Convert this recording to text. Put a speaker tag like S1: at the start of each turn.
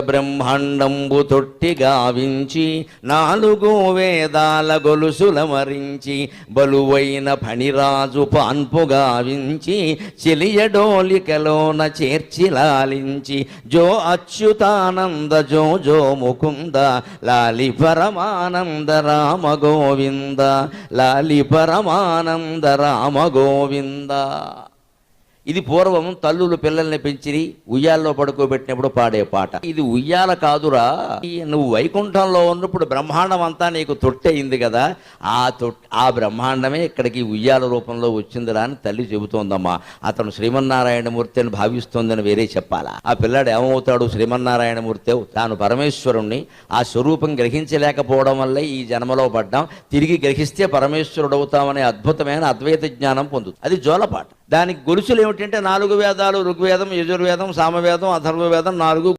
S1: బ్రహ్మాండంబు తొట్టి గావించి 4 వేదాల గొలుసుల మరించి బలువైన ఫణిరాజు పాన్పు గావించి చెలియడోలికలోన చేర్చి లాలించి జో అచ్యుతానంద జో జో ముకుంద లాలి పరమానంద రామ గోవింద లాలి పరమానంద రామ గోవింద. ఇది పూర్వం తల్లులు పిల్లల్ని పెంచి ఉయ్యాల్లో పడుకోబెట్టినప్పుడు పాడే పాట. ఇది ఉయ్యాల కాదురా, నువ్వు వైకుంఠంలో ఉన్నప్పుడు బ్రహ్మాండం అంతా నీకు తొట్టయింది కదా, ఆ బ్రహ్మాండమే ఇక్కడికి ఉయ్యాల రూపంలో వచ్చిందిరా అని తల్లి చెబుతోందమ్మా. అతను శ్రీమన్నారాయణమూర్తి అని భావిస్తోందని వేరే చెప్పాలా? ఆ పిల్లాడు ఏమవుతాడు? శ్రీమన్నారాయణమూర్తి తాను పరమేశ్వరుణ్ణి ఆ స్వరూపం గ్రహించలేకపోవడం వల్లే ఈ జన్మలో పడ్డాం, తిరిగి గ్రహిస్తే పరమేశ్వరుడు అవుతామనే అద్భుతమైన అద్వైత జ్ఞానం పొందుతుంది. అది జోలపాట. దానికి గొలుసులు ఏమిటంటే 4 వేదాలు, ఋగ్వేదం, యజుర్వేదం, సామవేదం, అథర్వవేదం, 4